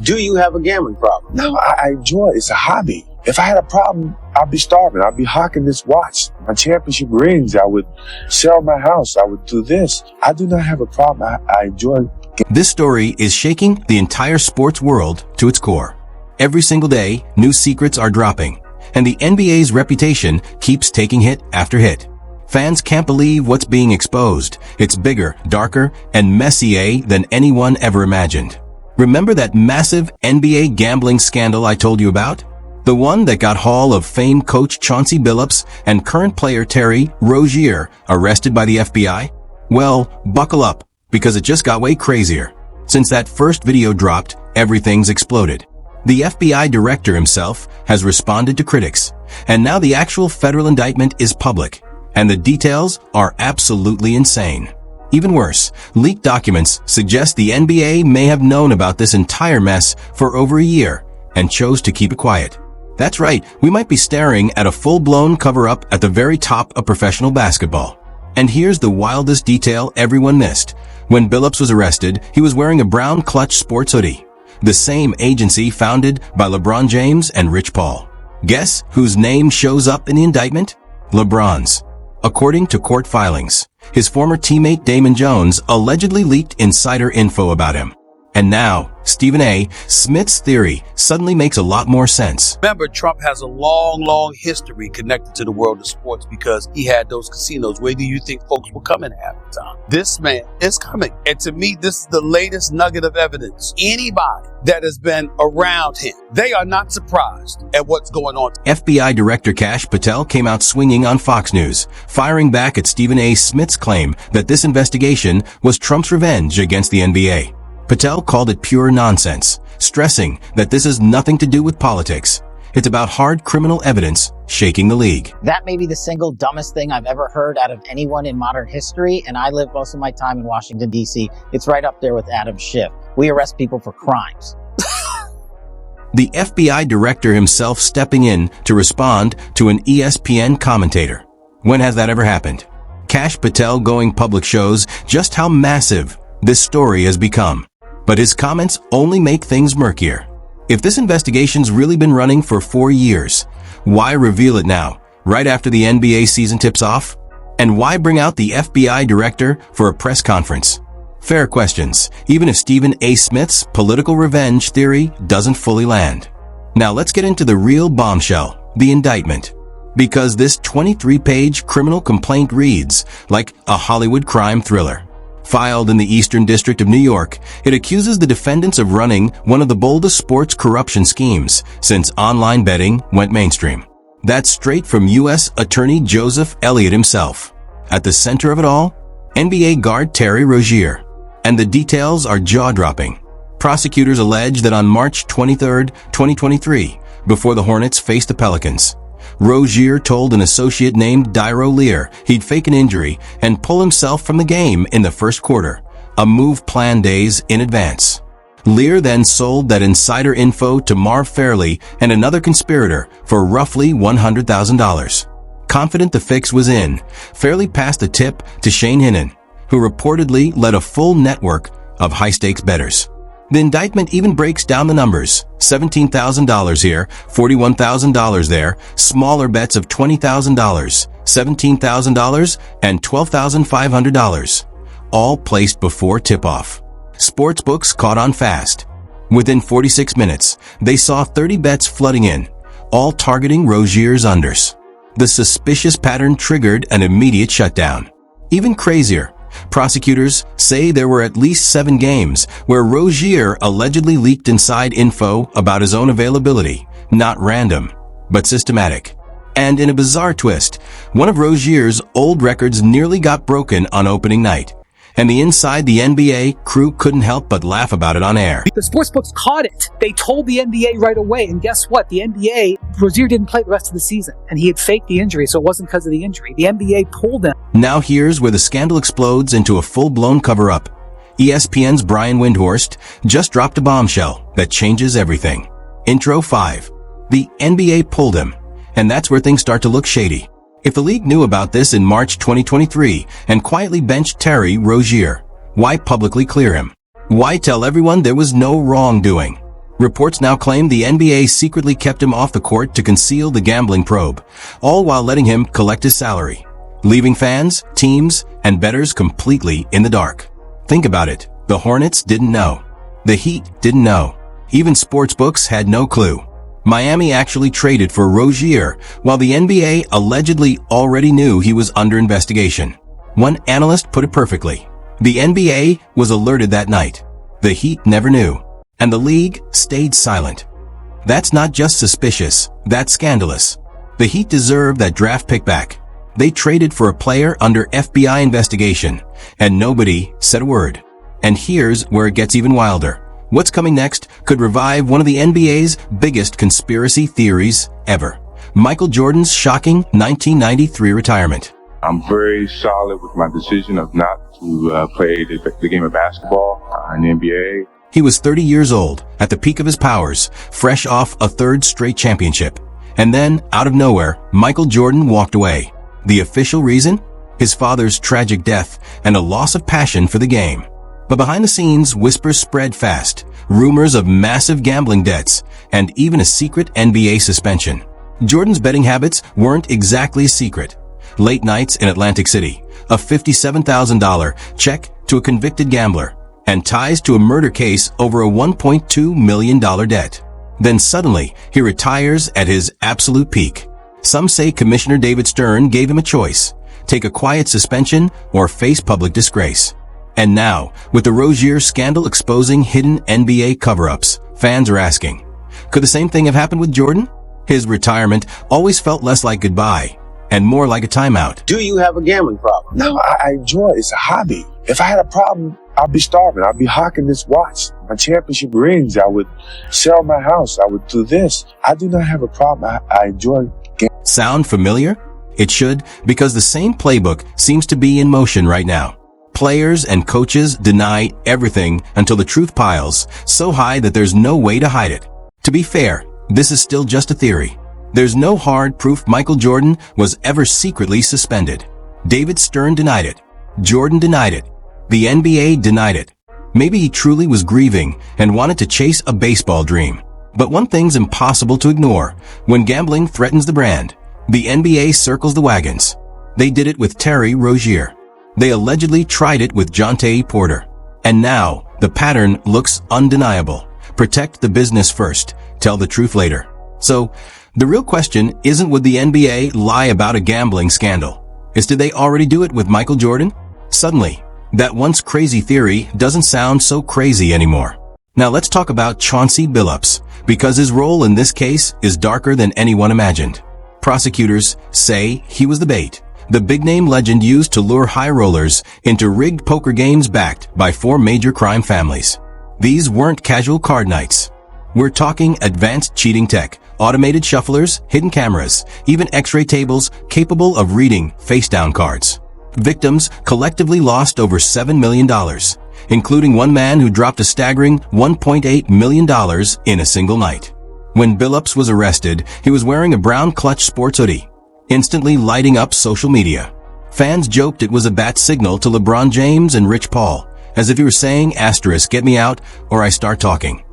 Do you have a gambling problem? No, I enjoy it. It's a hobby. If I had a problem, I'd be starving. I'd be hawking this watch. My championship rings, I would sell my house. I would do this. I do not have a problem. I enjoy it. This story is shaking the entire sports world to its core. Every single day, new secrets are dropping, and the NBA's reputation keeps taking hit after hit. Fans can't believe what's being exposed. It's bigger, darker, and messier than anyone ever imagined. Remember that massive NBA gambling scandal I told you about? The one that got Hall of Fame coach Chauncey Billups and current player Terry Rozier arrested by the FBI? Well, buckle up, because it just got way crazier. Since that first video dropped, everything's exploded. The FBI director himself has responded to critics, and now the actual federal indictment is public, and the details are absolutely insane. Even worse, leaked documents suggest the NBA may have known about this entire mess for over a year and chose to keep it quiet. That's right, we might be staring at a full-blown cover-up at the very top of professional basketball. And here's the wildest detail everyone missed. When Billups was arrested, he was wearing a brown Clutch sports hoodie, the same agency founded by LeBron James and Rich Paul. Guess whose name shows up in the indictment? LeBron's. According to court filings, his former teammate Damon Jones allegedly leaked insider info about him. And now, Stephen A. Smith's theory suddenly makes a lot more sense. Remember, Trump has a long history connected to the world of sports because he had those casinos. Where do you think folks were coming at the time? This man is coming. And to me, this is the latest nugget of evidence. Anybody that has been around him, they are not surprised at what's going on. FBI Director Kash Patel came out swinging on Fox News, firing back at Stephen A. Smith's claim that this investigation was Trump's revenge against the NBA. Patel called it pure nonsense, stressing that this has nothing to do with politics. It's about hard criminal evidence shaking the league. That may be the single dumbest thing I've ever heard out of anyone in modern history, and I live most of my time in Washington, D.C. It's right up there with Adam Schiff. We arrest people for crimes. The FBI director himself stepping in to respond to an ESPN commentator. When has that ever happened? Kash Patel going public shows just how massive this story has become. But his comments only make things murkier. If this investigation's really been running for 4 years, why reveal it now, right after the NBA season tips off? And why bring out the FBI director for a press conference? Fair questions, even if Stephen A. Smith's political revenge theory doesn't fully land. Now let's get into the real bombshell, the indictment. Because this 23-page criminal complaint reads like a Hollywood crime thriller. Filed in the Eastern District of New York, it accuses the defendants of running one of the boldest sports corruption schemes since online betting went mainstream. That's straight from U.S. Attorney Joseph Elliott himself. At the center of it all, NBA guard Terry Rozier. And the details are jaw-dropping. Prosecutors allege that on March 23, 2023, before the Hornets faced the Pelicans, Rozier told an associate named Dairo Lear he'd fake an injury and pull himself from the game in the first quarter, a move planned days in advance. Lear then sold that insider info to Marv Fairley and another conspirator for roughly $100,000. Confident the fix was in, Fairley passed the tip to Shane Hinnon, who reportedly led a full network of high-stakes bettors. The indictment even breaks down the numbers. $17,000 here, $41,000 there, smaller bets of $20,000, $17,000, and $12,500, all placed before tip-off. Sportsbooks caught on fast. Within 46 minutes, they saw 30 bets flooding in, all targeting Rozier's unders. The suspicious pattern triggered an immediate shutdown. Even crazier, prosecutors say there were at least 7 games where Rozier allegedly leaked inside info about his own availability, not random, but systematic. And in a bizarre twist, one of Rozier's old records nearly got broken on opening night. And the Inside the NBA crew couldn't help but laugh about it on air. The sportsbooks caught it. They told the NBA right away. And guess what? The NBA, Rozier didn't play the rest of the season. And he had faked the injury, so it wasn't because of the injury. The NBA pulled him. Now here's where the scandal explodes into a full-blown cover-up. ESPN's Brian Windhorst just dropped a bombshell that changes everything. Intro 5. The NBA pulled him. And that's where things start to look shady. If the league knew about this in March 2023 and quietly benched Terry Rozier, why publicly clear him? Why tell everyone there was no wrongdoing? Reports now claim the NBA secretly kept him off the court to conceal the gambling probe, all while letting him collect his salary, leaving fans, teams, and bettors completely in the dark. Think about it. The Hornets didn't know. The Heat didn't know. Even sportsbooks had no clue. Miami actually traded for Rozier, while the NBA allegedly already knew he was under investigation. One analyst put it perfectly. The NBA was alerted that night. The Heat never knew, and the league stayed silent. That's not just suspicious, that's scandalous. The Heat deserve that draft pick back. They traded for a player under FBI investigation, and nobody said a word. And here's where it gets even wilder. What's coming next could revive one of the NBA's biggest conspiracy theories ever. Michael Jordan's shocking 1993 retirement. I'm very solid with my decision of not to play the game of basketball in the NBA. He was 30 years old, at the peak of his powers, fresh off a third straight championship. And then, out of nowhere, Michael Jordan walked away. The official reason? His father's tragic death and a loss of passion for the game. But behind the scenes, whispers spread fast, rumors of massive gambling debts, and even a secret NBA suspension. Jordan's betting habits weren't exactly a secret. Late nights in Atlantic City, a $57,000 check to a convicted gambler, and ties to a murder case over a $1.2 million debt. Then suddenly, he retires at his absolute peak. Some say Commissioner David Stern gave him a choice: take a quiet suspension or face public disgrace. And now, with the Rozier scandal exposing hidden NBA cover-ups, fans are asking, could the same thing have happened with Jordan? His retirement always felt less like goodbye and more like a timeout. Do you have a gambling problem? No, I enjoy it. It's a hobby. If I had a problem, I'd be starving. I'd be hawking this watch. My championship rings, I would sell my house. I would do this. I do not have a problem. I enjoy gambling. Sound familiar? It should, because the same playbook seems to be in motion right now. Players and coaches deny everything until the truth piles so high that there's no way to hide it. To be fair, this is still just a theory. There's no hard proof Michael Jordan was ever secretly suspended. David Stern denied it. Jordan denied it. The NBA denied it. Maybe he truly was grieving and wanted to chase a baseball dream. But one thing's impossible to ignore. When gambling threatens the brand, the NBA circles the wagons. They did it with Terry Rozier. They allegedly tried it with Jonte Porter. And now, the pattern looks undeniable. Protect the business first. Tell the truth later. So, the real question isn't would the NBA lie about a gambling scandal. It's did they already do it with Michael Jordan? Suddenly, that once crazy theory doesn't sound so crazy anymore. Now let's talk about Chauncey Billups, because his role in this case is darker than anyone imagined. Prosecutors say he was the bait. The big-name legend used to lure high rollers into rigged poker games backed by 4 major crime families. These weren't casual card nights. We're talking advanced cheating tech, automated shufflers, hidden cameras, even x-ray tables capable of reading face-down cards. Victims collectively lost over $7 million, including one man who dropped a staggering $1.8 million in a single night. When Billups was arrested, he was wearing a brown clutch sports hoodie, instantly lighting up social media. Fans joked it was a bat signal to LeBron James and Rich Paul, as if he were saying, asterisk, get me out or I start talking.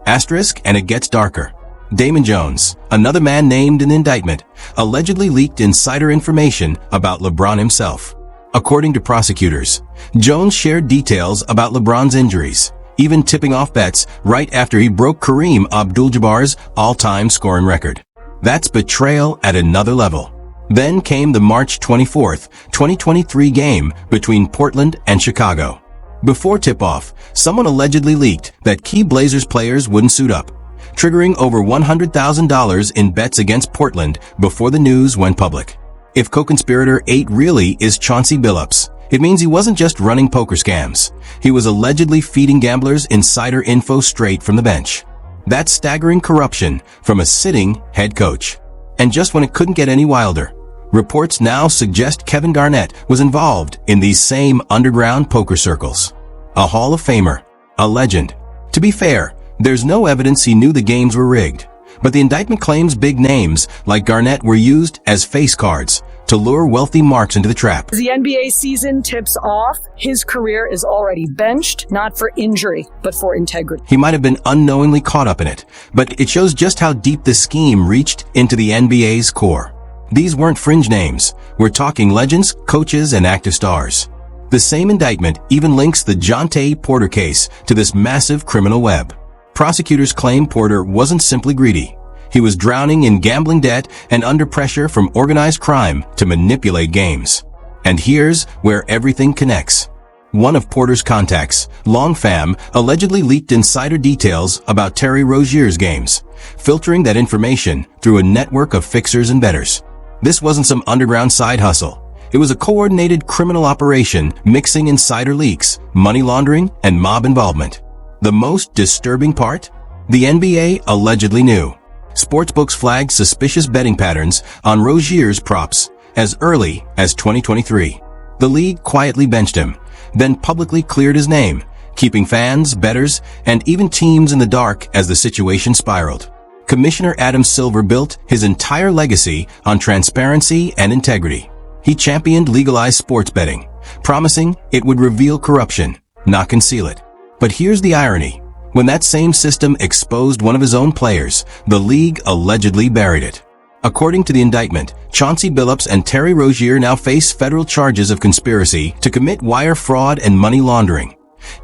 Asterisk, and it gets darker. Damon Jones, another man named in the indictment, allegedly leaked insider information about LeBron himself. According to prosecutors, Jones shared details about LeBron's injuries, even tipping off bets right after he broke Kareem Abdul-Jabbar's all-time scoring record. That's betrayal at another level. Then came the March 24, 2023 game between Portland and Chicago. Before tip-off, someone allegedly leaked that key Blazers players wouldn't suit up, triggering over $100,000 in bets against Portland before the news went public. If co-conspirator 8 really is Chauncey Billups, it means he wasn't just running poker scams. He was allegedly feeding gamblers insider info straight from the bench. That's staggering corruption from a sitting head coach. And just when it couldn't get any wilder, reports now suggest Kevin Garnett was involved in these same underground poker circles. A Hall of Famer, a legend. To be fair, there's no evidence he knew the games were rigged, but the indictment claims big names like Garnett were used as face cards, to lure wealthy marks into the trap. As the NBA season tips off, his career is already benched, not for injury, but for integrity. He might have been unknowingly caught up in it, but it shows just how deep the scheme reached into the NBA's core. These weren't fringe names. We're talking legends, coaches, and active stars. The same indictment even links the Jontay Porter case to this massive criminal web. Prosecutors claim Porter wasn't simply greedy. He was drowning in gambling debt and under pressure from organized crime to manipulate games. And here's where everything connects. One of Porter's contacts, Long Pham, allegedly leaked insider details about Terry Rozier's games, filtering that information through a network of fixers and bettors. This wasn't some underground side hustle. It was a coordinated criminal operation mixing insider leaks, money laundering, and mob involvement. The most disturbing part? The NBA allegedly knew. Sportsbooks flagged suspicious betting patterns on Rozier's props as early as 2023. The league quietly benched him, then publicly cleared his name, keeping fans, bettors, and even teams in the dark as the situation spiraled. Commissioner Adam Silver built his entire legacy on transparency and integrity. He championed legalized sports betting, promising it would reveal corruption, not conceal it. But here's the irony. When that same system exposed one of his own players, the league allegedly buried it. According to the indictment, Chauncey Billups and Terry Rozier now face federal charges of conspiracy to commit wire fraud and money laundering,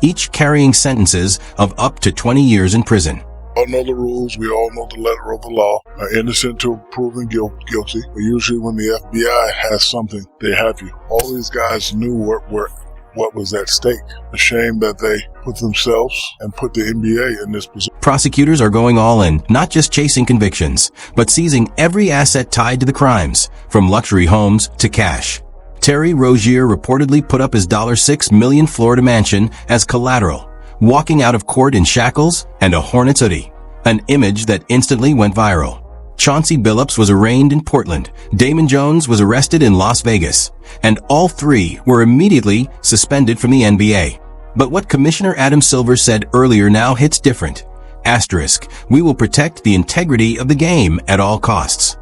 each carrying sentences of up to 20 years in prison. We all know the rules. We all know the letter of the law. Innocent to proven guilty. But usually when the FBI has something, they have you. All these guys knew what was at stake. A shame that they put themselves and put the NBA in this position. Prosecutors are going all in, not just chasing convictions, but seizing every asset tied to the crimes, from luxury homes to cash. Terry Rozier reportedly put up his $6 million Florida mansion as collateral, walking out of court in shackles and a Hornets hoodie, an image that instantly went viral. Chauncey Billups was arraigned in Portland, Damon Jones was arrested in Las Vegas, and all three were immediately suspended from the NBA. But what Commissioner Adam Silver said earlier now hits different. Asterisk, we will protect the integrity of the game at all costs.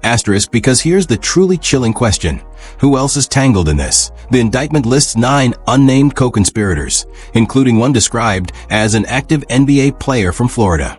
Asterisk, because here's the truly chilling question. Who else is tangled in this? The indictment lists 9 unnamed co-conspirators, including one described as an active NBA player from Florida.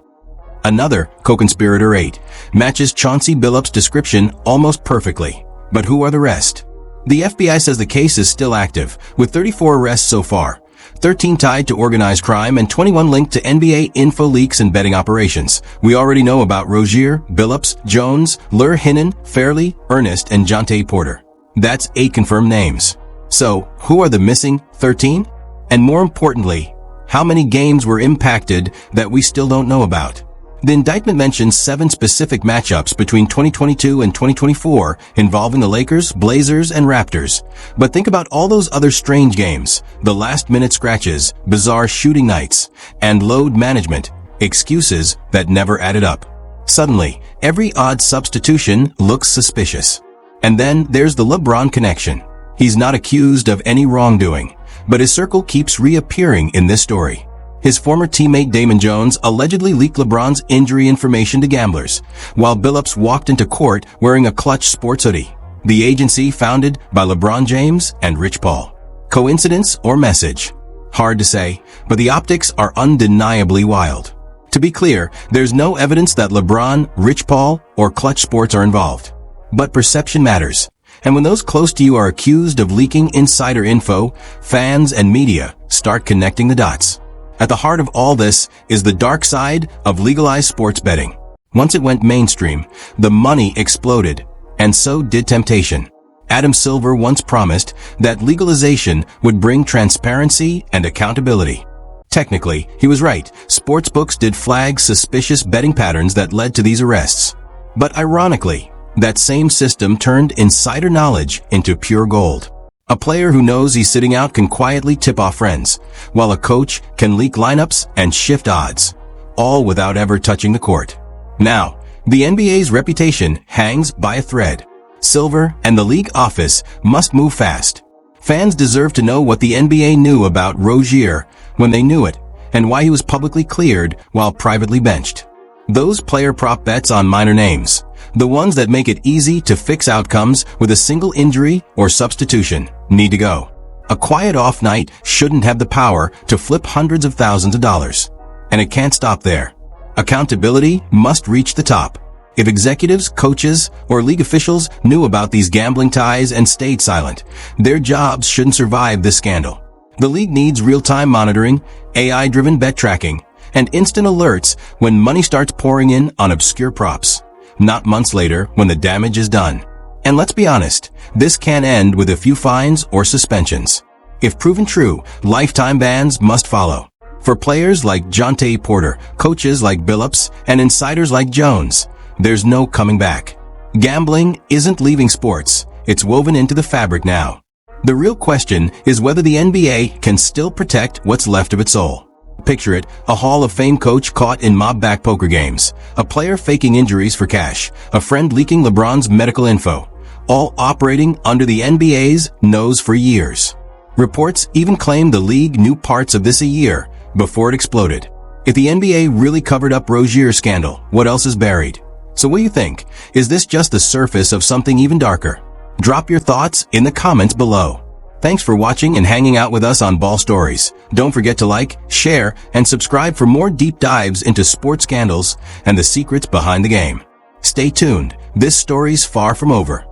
Another, co-conspirator 8, matches Chauncey Billups' description almost perfectly. But who are the rest? The FBI says the case is still active, with 34 arrests so far, 13 tied to organized crime and 21 linked to NBA info leaks and betting operations. We already know about Rozier, Billups, Jones, Lur Hinnon, Fairley, Ernest, and Jontay Porter. That's 8 confirmed names. So, who are the missing 13? And more importantly, how many games were impacted that we still don't know about? The indictment mentions 7 specific matchups between 2022 and 2024 involving the Lakers, Blazers, and Raptors. But think about all those other strange games, the last-minute scratches, bizarre shooting nights, and load management, excuses that never added up. Suddenly, every odd substitution looks suspicious. And then there's the LeBron connection. He's not accused of any wrongdoing, but his circle keeps reappearing in this story. His former teammate Damon Jones allegedly leaked LeBron's injury information to gamblers, while Billups walked into court wearing a Clutch sports hoodie, the agency founded by LeBron James and Rich Paul. Coincidence or message? Hard to say, but the optics are undeniably wild. To be clear, there's no evidence that LeBron, Rich Paul, or Clutch Sports are involved. But perception matters. And when those close to you are accused of leaking insider info, fans and media start connecting the dots. At the heart of all this is the dark side of legalized sports betting. Once it went mainstream, the money exploded, and so did temptation. Adam Silver once promised that legalization would bring transparency and accountability. Technically, he was right. Sportsbooks did flag suspicious betting patterns that led to these arrests. But ironically, that same system turned insider knowledge into pure gold. A player who knows he's sitting out can quietly tip off friends, while a coach can leak lineups and shift odds, all without ever touching the court. Now, the NBA's reputation hangs by a thread. Silver and the league office must move fast. Fans deserve to know what the NBA knew about Rozier when they knew it, and why he was publicly cleared while privately benched. Those player prop bets on minor names. The ones that make it easy to fix outcomes with a single injury or substitution need to go. A quiet off night shouldn't have the power to flip hundreds of thousands of dollars. And it can't stop there. Accountability must reach the top. If executives, coaches, or league officials knew about these gambling ties and stayed silent, their jobs shouldn't survive this scandal. The league needs real-time monitoring, AI-driven bet tracking, and instant alerts when money starts pouring in on obscure props, not months later when the damage is done. And let's be honest, this can end with a few fines or suspensions. If proven true, lifetime bans must follow. For players like Jonte Porter, coaches like Billups, and insiders like Jones, there's no coming back. Gambling isn't leaving sports, it's woven into the fabric now. The real question is whether the NBA can still protect what's left of its soul. Picture it, a Hall of Fame coach caught in mob-back poker games, a player faking injuries for cash, a friend leaking LeBron's medical info, all operating under the NBA's nose for years. Reports even claim the league knew parts of this a year before it exploded. If the NBA really covered up Rozier's scandal, what else is buried? So what do you think? Is this just the surface of something even darker? Drop your thoughts in the comments below. Thanks for watching and hanging out with us on Ball Stories. Don't forget to like, share, and subscribe for more deep dives into sports scandals and the secrets behind the game. Stay tuned. This story's far from over.